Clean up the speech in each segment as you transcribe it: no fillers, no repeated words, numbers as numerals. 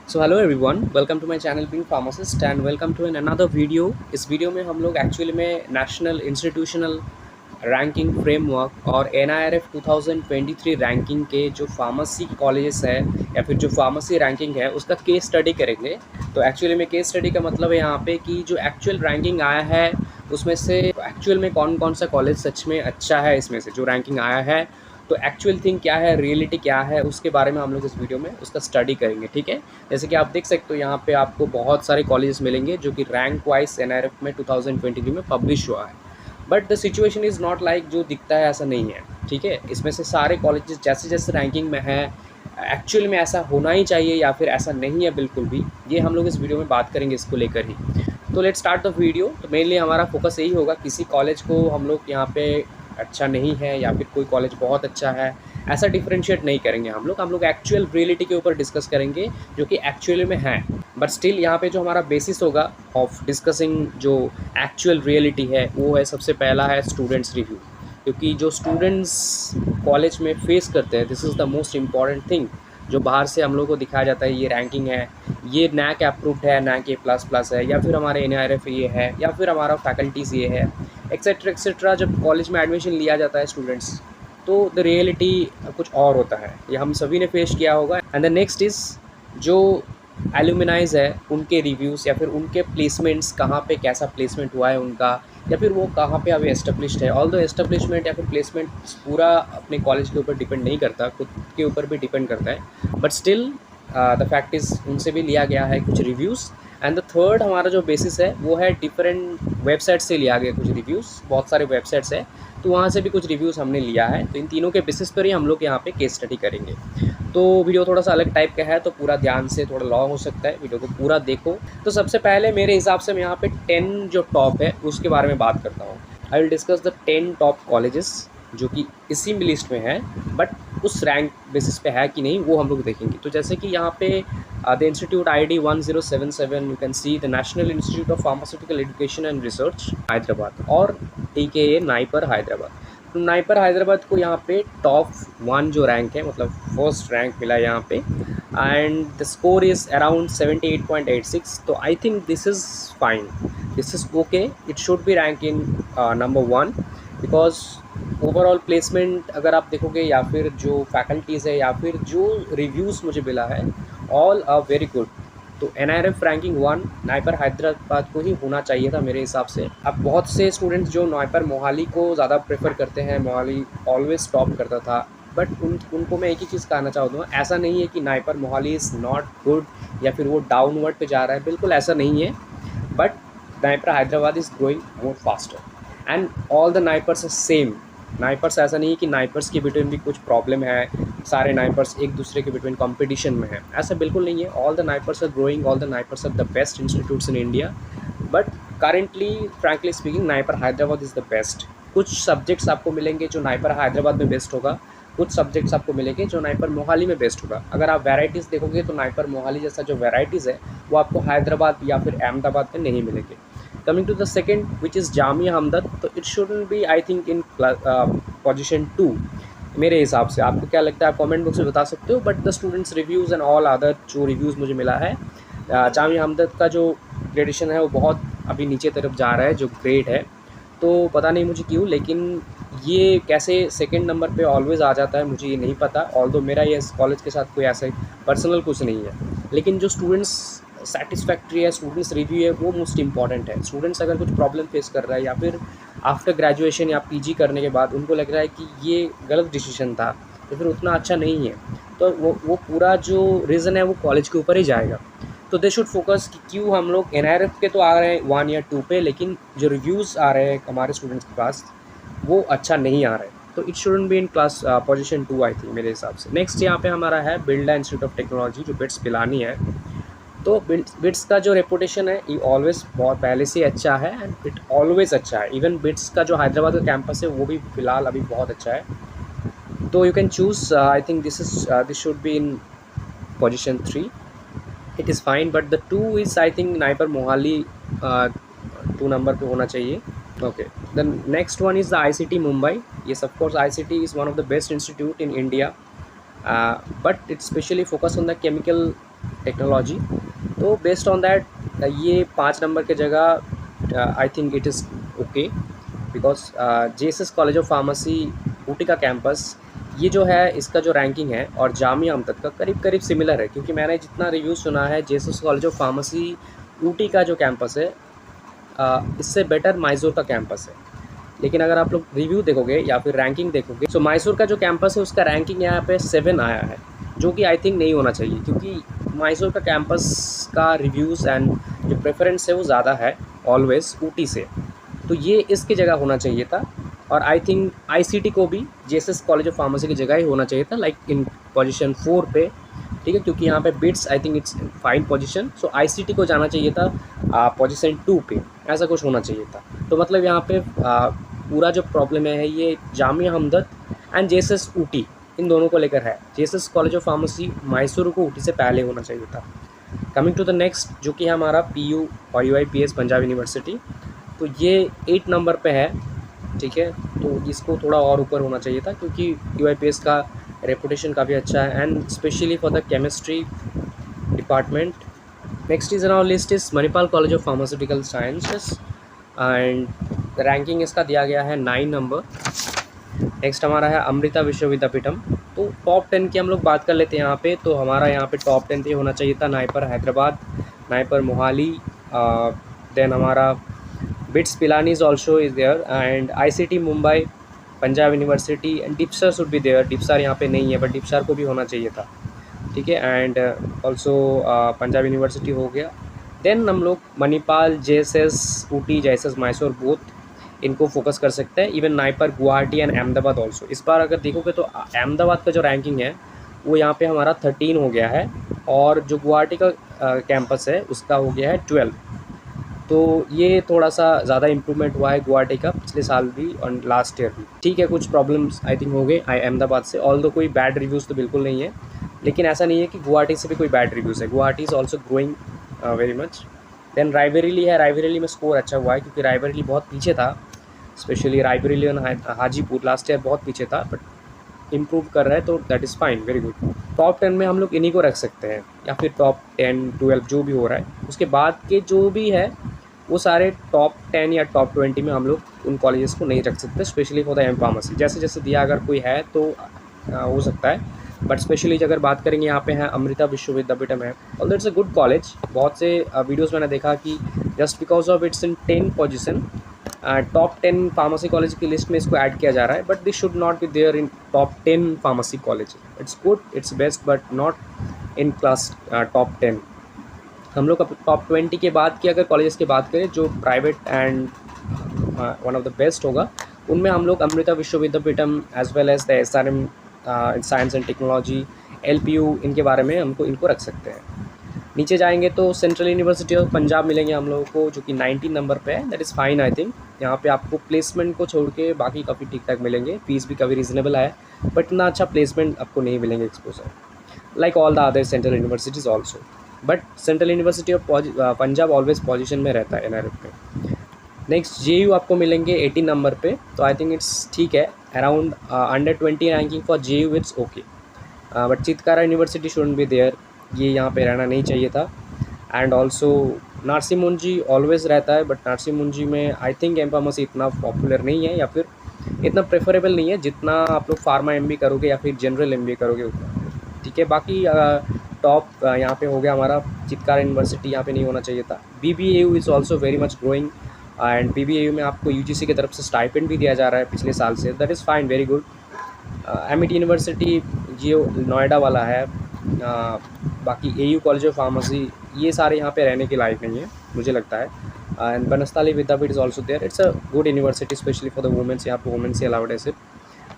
So hello everyone, welcome to my channel being pharmacist and welcome to an another video. इस video में हम लोग actually में national institutional ranking framework और NIRF 2023 ranking के जो फार्मेसी कॉलेजेस है या फिर जो फार्मेसी रैंकिंग है उसका केस स्टडी करेंगे। तो एक्चुअली में केस स्टडी का मतलब है यहाँ पे कि जो एक्चुअल रैंकिंग आया है उसमें से एक्चुअल में कौन कौन सा कॉलेज सच में अच्छा है, इसमें से जो रैंकिंग आया है तो एक्चुअल थिंग क्या है, रियलिटी क्या है, उसके बारे में हम लोग इस वीडियो में उसका स्टडी करेंगे। ठीक है, जैसे कि आप देख सकते हो यहाँ पे आपको बहुत सारे कॉलेजेस मिलेंगे जो कि रैंक वाइज NIRF में 2023 में पब्लिश हुआ है। But the situation is not like जो दिखता है ऐसा नहीं है। ठीक है, इसमें से सारे कॉलेजेस जैसे जैसे रैंकिंग में है एक्चुअल में ऐसा होना ही चाहिए या फिर ऐसा नहीं है बिल्कुल भी, ये हम लोग इस वीडियो में बात करेंगे इसको लेकर ही। तो लेट्स स्टार्ट द वीडियो। तो मेनली हमारा फोकस यही होगा, किसी कॉलेज को हम लोग यहाँ पे अच्छा नहीं है या फिर कोई कॉलेज बहुत अच्छा है ऐसा डिफ्रेंशिएट नहीं करेंगे। हम लोग एक्चुअल रियलिटी के ऊपर डिस्कस करेंगे जो कि एक्चुअली में है। बट स्टिल यहाँ पे जो हमारा बेसिस होगा ऑफ डिस्कसिंग जो एक्चुअल रियलिटी है वो है, सबसे पहला है स्टूडेंट्स रिव्यू। क्योंकि जो स्टूडेंट्स कॉलेज में फेस करते हैं, this is the most important thing. जो बाहर से हम लोग को दिखाया जाता है ये रैंकिंग है, ये NAC अप्रूव्ड है, NAC A++ है, या फिर हमारे NIRF ये है, या फिर हमारा फैकल्टीज़ ये है, एक्सेट्रा एक्सेट्रा। जब कॉलेज में एडमिशन लिया जाता है स्टूडेंट्स, तो द रियलिटी कुछ और होता है, ये हम सभी ने फेस किया होगा। एंड द नेक्स्ट इज़ जो एल्यूमिनाइज है उनके रिव्यूज़ या फिर उनके प्लेसमेंट्स, कहाँ पे कैसा प्लेसमेंट हुआ है उनका, या फिर वो कहाँ पे अभी एस्टेब्लिश्ड है। ऑल दो एस्टेब्लिशमेंट या फिर प्लेसमेंट पूरा अपने कॉलेज के ऊपर डिपेंड नहीं करता, खुद के ऊपर भी डिपेंड करता है। But still the fact is उनसे भी लिया गया है कुछ रिव्यूज़। एंड द थर्ड हमारा जो बेसिस है वो है डिफरेंट वेबसाइट से लिया गया कुछ रिव्यूज़, बहुत सारे वेबसाइट्स है तो वहाँ से भी कुछ रिव्यूज़ हमने लिया है। तो इन तीनों के बेसिस पर ही हम लोग यहाँ पे केस स्टडी करेंगे। तो वीडियो थोड़ा सा अलग टाइप का है तो पूरा ध्यान से, थोड़ा लॉन्ग हो सकता है, वीडियो को पूरा देखो। तो सबसे पहले मेरे हिसाब से मैं यहाँ पे 10 जो टॉप है उसके बारे में बात करता हूँ। I will discuss the 10 top colleges जो कि इसी लिस्ट में है, बट उस रैंक बेसिस पे है कि नहीं वो हम लोग देखेंगे। तो जैसे कि यहाँ पे the institute ID 1077, you can see the national institute of pharmaceutical education and research Hyderabad, और TKA नाइपर हैदराबाद। तो नाइपर हैदराबाद को यहाँ पे टॉप 1 जो रैंक है, मतलब फर्स्ट रैंक मिला है यहाँ पे, and the score is around 78.86। तो I think this is fine, this is okay, it should be rank in number 1। Because overall placement अगर आप देखोगे या फिर जो फैकल्टीज़ है या फिर जो रिव्यूज़ मुझे मिला है, ऑल आर वेरी गुड। तो NIRF रैंकिंग 1 नाइपर हैदराबाद को ही होना चाहिए था मेरे हिसाब से। अब बहुत से स्टूडेंट्स जो नाइपर मोहाली को ज़्यादा प्रेफर करते हैं, मोहाली ऑलवेज टॉप करता था, बट उनको मैं एक ही चीज़ कहना चाहता हूँ, ऐसा नहीं है कि NIPER Mohali is not good या फिर वो डाउनवर्ड पे जा रहा है, बिल्कुल ऐसा नहीं है। But NIPER Hyderabad is growing more faster and all the NIPERs are same. NIPERs ऐसा नहीं है कि नाइपर्स के बिटवीन भी कुछ प्रॉब्लम है, सारे नाइपर्स एक दूसरे के बिटवीन कंपटीशन में है, ऐसा बिल्कुल नहीं है। All the NIPERs are growing, all the NIPERs are the best institutes in India. But currently frankly speaking NIPER Hyderabad is the best. कुछ सब्जेक्ट्स आपको मिलेंगे जो नाइपर हैदराबाद में बेस्ट होगा, कुछ सब्जेक्ट्स आपको मिलेंगे जो नाइपर मोहाली में बेस्ट होगा। अगर आप वैराइटीज़ देखोगे तो नाइपर मोहाली जैसा जो वैराइटीज़ है वो आपको हैदराबाद या फिर अहमदाबाद में नहीं मिलेंगे। Coming to the second which is Jamia Hamdard, तो it shouldn't be I think in position 2 मेरे हिसाब से। आपको क्या लगता है आप कमेंट बॉक्स में बता सकते हो। But the students reviews and all other जो रिव्यूज़ मुझे मिला है, जामिया हमदर्द का जो ग्रेडेशन है वो बहुत अभी नीचे तरफ जा रहा है, जो ग्रेड है। तो पता नहीं मुझे क्यों, लेकिन ये कैसे सेकंड नंबर पे ऑलवेज़ आ जाता है मुझे ये नहीं पता। ऑल्दो मेरा ये इस कॉलेज के साथ कोई ऐसा पर्सनल कुछ नहीं है, लेकिन जो स्टूडेंट्स सेटिस्फैक्ट्री है, स्टूडेंट्स रिव्यू है, वो मोस्ट इंपॉर्टेंट है। स्टूडेंट्स अगर कुछ प्रॉब्लम फेस कर रहा है या फिर आफ्टर ग्रेजुएशन या PG करने के बाद उनको लग रहा है कि ये गलत डिसीजन था तो फिर उतना अच्छा नहीं है, तो वो पूरा जो रीज़न है वो कॉलेज के ऊपर ही जाएगा। तो दे शुड फोकस कि क्यों हम लोग NIRF के तो आ रहे हैं 1 या 2 पे, लेकिन जो रिव्यूज़ आ रहे हैं हमारे स्टूडेंट्स के पास वो अच्छा नहीं आ रहा है। तो it shouldn't be in class position 2 I think मेरे हिसाब से। नेक्स्ट यहाँ पे हमारा है बिरला इंस्टीट्यूट ऑफ टेक्नोलॉजी जो बिट्स पिलानी है। तो बिट्स का जो रेपुटेशन है ये ऑलवेज बहुत पहले से अच्छा है एंड इट ऑलवेज अच्छा है। इवन बिट्स का जो हैदराबाद का कैंपस है वो भी फिलहाल अभी बहुत अच्छा है। तो you can choose, I think this should be in position 3, it is fine. But the 2 is I think NIPER Mohali 2 number पे होना चाहिए। Okay, the next one is the ICT Mumbai. Yes of course ICT is one of the best institute in India, but it specially focus on the chemical technology. तो based on that ये 5 number की जगह I think it is okay, because JSS college of pharmacy Ooty का campus ये जो है इसका जो रैंकिंग है और जामिया अहमद का करीब करीब सिमिलर है, क्योंकि मैंने जितना रिव्यू सुना है JSS college of pharmacy Ooty का जो कैंपस है इससे बेटर मैसूर का कैंपस है। लेकिन अगर आप लोग रिव्यू देखोगे या फिर रैंकिंग देखोगे, तो मैसूर का जो कैंपस है उसका रैंकिंग यहाँ पे 7 आया है, जो कि आई थिंक नहीं होना चाहिए, क्योंकि मैसूर का कैंपस का रिव्यूज़ एंड जो प्रेफरेंस है वो ज़्यादा है ऑलवेज ऊटी से। तो ये इसकी जगह होना चाहिए था। और आई थिंक आईसीटी को भी जेएसएस कॉलेज ऑफ फार्मेसी की जगह ही होना चाहिए था, लाइक इन पोजीशन 4 पे, ठीक है, क्योंकि यहाँ पे bits I think it's fine position, so ICT को जाना चाहिए था पोजीशन 2 पे, ऐसा कुछ होना चाहिए था। तो मतलब यहाँ पे पूरा जो प्रॉब्लम है ये जामिया हमदर्द एंड जेएसएस ऊटी इन दोनों को लेकर है। JSS college of pharmacy Mysore को ऊटी से पहले होना चाहिए था। कमिंग टू द नेक्स्ट, जो कि है हमारा पीयू और यूआईपीएस पंजाब यूनिवर्सिटी, तो ये 8 नंबर पे है, ठीक है। तो इसको थोड़ा और ऊपर होना चाहिए था, क्योंकि यूआईपीएस का रेपुटेशन काफ़ी अच्छा है and specially for the chemistry department. Next is on list is Manipal college of pharmaceutical sciences and ranking इसका दिया गया है 9 नंबर। नेक्स्ट हमारा है अमृता विश्व विद्यापीठम। तो टॉप 10 की हम लोग बात कर लेते हैं यहाँ पे। तो हमारा यहाँ पे टॉप 10 पे होना चाहिए था NIPER Hyderabad, NIPER Mohali, then हमारा BITS Pilani is also is there and ICT Mumbai, Punjab university and DIPSAR should be there. DIPSAR यहाँ पे नहीं है बट डिप्सर को भी होना चाहिए था, ठीक है। एंड ऑल्सो पंजाब यूनिवर्सिटी हो गया। देन हम लोग Manipal, JSS Ooty, JSS Mysore both इनको फोकस कर सकते हैं। Even NIPER Guwahati and Ahmedabad also. इस बार अगर देखोगे तो अहमदाबाद का जो रैंकिंग है वो यहाँ पे हमारा 13 हो गया है और जो गुवाहाटी का कैंपस है उसका हो गया है 12। तो ये थोड़ा सा ज़्यादा इम्प्रूवमेंट हुआ है गुवाहाटी का पिछले साल भी और लास्ट ईयर भी, ठीक है। कुछ प्रॉब्लम्स आई थिंक हो गए अहमदाबाद से, ऑल दो कोई बैड रिव्यूज़ तो बिल्कुल नहीं है, लेकिन ऐसा नहीं है कि गुवाहाटी से भी कोई बैड रिव्यूज़ है। Guwahati is also growing very much. Then Raebareli है, रायबरेली में स्कोर अच्छा हुआ है क्योंकि रायबरेली बहुत पीछे था, स्पेशली रायबरेली और हाजीपुर लास्ट ईयर बहुत पीछे था, बट इम्प्रूव कर रहा है, तो that is fine, very good. Top 10 में हम लोग इन्हीं को रख सकते हैं या फिर टॉप 10 12 जो भी हो रहा है। उसके बाद के जो भी है वो सारे टॉप 10 या टॉप 20 में हम लोग उन कॉलेजेस को नहीं रख सकते, specially for the M pharmacy. जैसे जैसे दिया अगर कोई है तो हो सकता है, बट स्पेशली अगर बात करेंगे यहाँ पे है अमृता विश्व विद्यापीठम है, although it's a good college. बहुत से वीडियोस मैंने देखा कि just because of it's in 10 position top 10 pharmacy college की लिस्ट में इसको ऐड किया जा रहा है, but this should not be there in top 10 pharmacy college. It's good, it's best, but not in class top 10। हम लोग टॉप 20 के बाद की अगर कॉलेजेस की बात करें जो private and one of the best होगा, उनमें हम लोग Amrita Vishwa Vidyapeetham as well as the SRM science and technology, LPU, इनके बारे में इनको रख सकते हैं। नीचे जाएंगे तो सेंट्रल यूनिवर्सिटी ऑफ पंजाब मिलेंगे हम लोगों को, जो कि 19 नंबर पे है, that is fine I think. यहाँ पे आपको प्लेसमेंट को छोड़ के बाकी काफ़ी ठीक ठाक मिलेंगे, फीस भी काफ़ी रीजनेबल है, बट इतना अच्छा प्लेसमेंट आपको नहीं मिलेंगे exposure like all the other central universities also. But central university of Punjab always position में रहता है एनआरएफ में। नेक्स्ट जेयू आपको मिलेंगे 18 नंबर पे, तो आई थिंक इट्स ठीक है, around under 20 ranking for JU, it's okay. But Chitkara university shouldn't be there, ये यहाँ पे रहना नहीं चाहिए था। एंड ऑल्सो नारसी मुंजी ऑलवेज रहता है, बट नारसी मुंजी में आई थिंक एम फार्मेसी इतना पॉपुलर नहीं है या फिर इतना प्रेफरेबल नहीं है जितना आप लोग फार्मा एमबी करोगे या फिर जनरल एमबी करोगे उतना, ठीक है। बाकी टॉप यहाँ पे हो गया हमारा चितकारा यूनिवर्सिटी, यहाँ पे नहीं होना चाहिए था। BBAU is also very much growing and BBAU में आपको यूजीसी की तरफ से स्टाइपेंड भी दिया जा रहा है पिछले साल से, that is fine, very good. Amity university जो नोएडा वाला है, बाकी एयू कॉलेज ऑफ फार्मेसी, ये सारे यहाँ पे रहने के लायक नहीं है मुझे लगता है। And Banasthali Vidyapith is also there, it's a good university specially for the womens, यहाँ पे वुमेंस ही अलाउड है सिर्फ।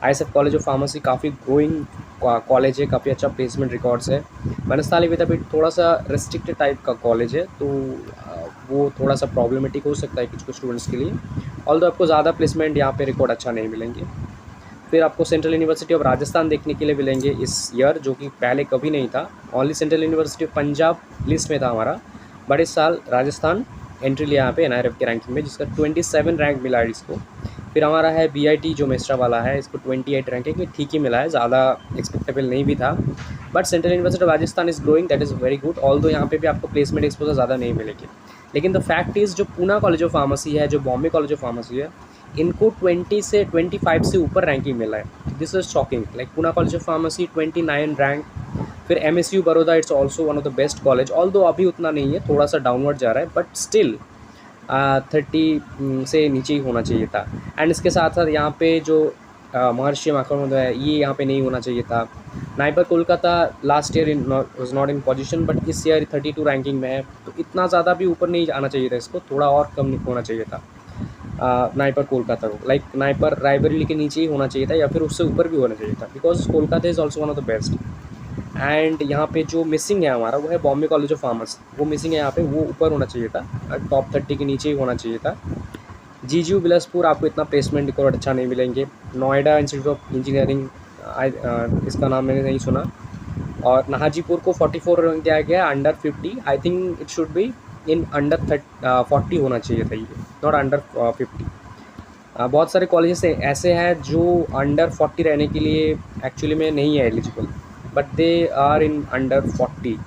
आईएसएफ कॉलेज ऑफ फार्मेसी काफ़ी ग्रोइंग कॉलेज है, काफ़ी अच्छा प्लेसमेंट रिकॉर्ड्स है। बनस्थली विद्यापीठ थोड़ा सा रेस्ट्रिक्टेड टाइप का कॉलेज है, तो वो थोड़ा सा प्रॉब्लमेटिक हो सकता है कुछ कुछ स्टूडेंट्स के लिए, ऑल्दो आपको ज़्यादा प्लेसमेंट यहाँ पे रिकॉर्ड अच्छा नहीं मिलेंगे। फिर आपको सेंट्रल यूनिवर्सिटी ऑफ राजस्थान देखने के लिए मिलेंगे इस ईयर, जो कि पहले कभी नहीं था। Only central university of Punjab list में था हमारा, बट इस साल राजस्थान एंट्री लिया यहाँ पे एनआरएफ के रैंकिंग में, जिसका 27 रैंक मिला है इसको। फिर हमारा है बीआईटी जो मेस्ट्रा वाला है, इसको 28 रैंकिंग में ठीक ही मिला है, ज़्यादा एक्सपेक्टेबल नहीं भी था। But central university of Rajasthan is growing, that is very good, although यहाँ पे भी आपको प्लेसमेंट एक्सपोजर ज़्यादा नहीं मिलेगी। लेकिन द फैक्ट इज़ जो पूना कॉलेज ऑफ फार्मेसी है, जो बॉम्बे कॉलेज ऑफ फार्मेसी है, इनको 20 से 25 से ऊपर रैंकिंग मिला है। This is shocking. Like Poona college of pharmacy 29 rank. फिर MSU Baroda, it's also one of the best college, although अभी उतना नहीं है, थोड़ा सा डाउनवर्ड जा रहा है, बट स्टिल 30 से नीचे ही होना चाहिए था। एंड इसके साथ साथ यहाँ पे जो महर्षि माखनोद है, ये यहाँ पे नहीं होना चाहिए था। NIPER Kolkata last year was not in position, but इस ईयर 32 रैंकिंग में है, तो इतना ज़्यादा भी ऊपर नहीं आना चाहिए था, इसको थोड़ा और कम होना चाहिए था नाइपर कोलकाता को। लाइक नाइपर रायबरेली के नीचे ही होना चाहिए था, या फिर उससे ऊपर भी होना चाहिए था, because Kolkata is also one of the best. And यहाँ पे जो मिसिंग है हमारा, वो है बॉम्बे कॉलेज ऑफ फार्मेसी, वो मिसिंग है यहाँ पे, वो ऊपर होना चाहिए था, टॉप 30 के नीचे ही होना चाहिए था। GGU बिलासपुर आपको इतना प्लेसमेंट रिकॉर्ड अच्छा नहीं मिलेंगे। नोएडा इंस्टीट्यूट ऑफ इंजीनियरिंग, इसका नाम मैंने नहीं सुना। और नाहाजीपुर को 44 रैंक दिया गया, under 50। I think it should be in under 40 होना चाहिए था, ये नॉट अंडर 50। बहुत सारे कॉलेजेस ऐसे हैं जो अंडर 40 रहने के लिए एक्चुअली में नहीं है eligible, but they are in under 40।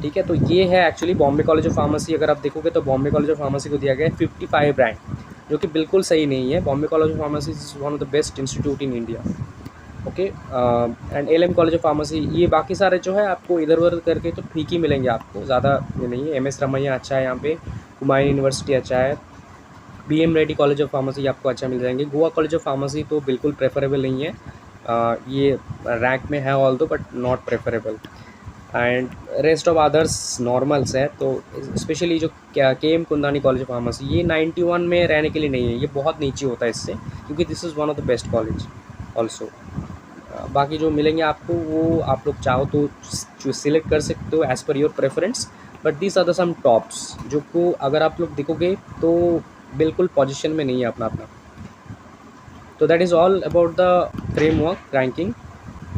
ठीक है, तो ये है actually Bombay college of pharmacy. अगर आप देखोगे तो बॉम्बे कॉलेज ऑफ फार्मेसी को दिया गया है 55 रैंक, जो कि बिल्कुल सही नहीं है। Bombay college of pharmacy is one of the best institute in India. Okay, and LM college of pharmacy, ये बाकी सारे जो है आपको इधर उधर करके तो ठीक ही मिलेंगे आपको, ज़्यादा ये नहीं है। MS रमैया अच्छा है यहाँ पे, हुमायूं यूनिवर्सिटी अच्छा है, BM Reddy college of pharmacy आपको अच्छा मिल जाएंगे। गोवा कॉलेज ऑफ फार्मेसी तो बिल्कुल प्रेफरेबल नहीं है, ये रैंक में है although, but not preferable. And rest of others normals है। तो स्पेशली जो KM Kundani college of pharmacy, ये 91 में रहने के लिए नहीं है, ये बहुत नीचे होता है इससे, क्योंकि this is one of the best college also. बाकी जो मिलेंगे आपको वो आप लोग चाहो तो सिलेक्ट कर सकते हो as per your preference, but these are the some tops जो को अगर आप लोग देखोगे तो बिल्कुल पोजीशन में नहीं है अपना अपना। तो that is all about the framework ranking.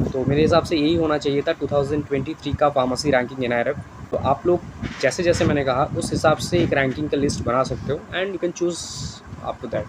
तो मेरे हिसाब से यही होना चाहिए था 2023 का फार्मेसी रैंकिंग NIRF। तो आप लोग जैसे जैसे मैंने कहा उस हिसाब से एक रैंकिंग का लिस्ट बना सकते हो, and you can choose up to that.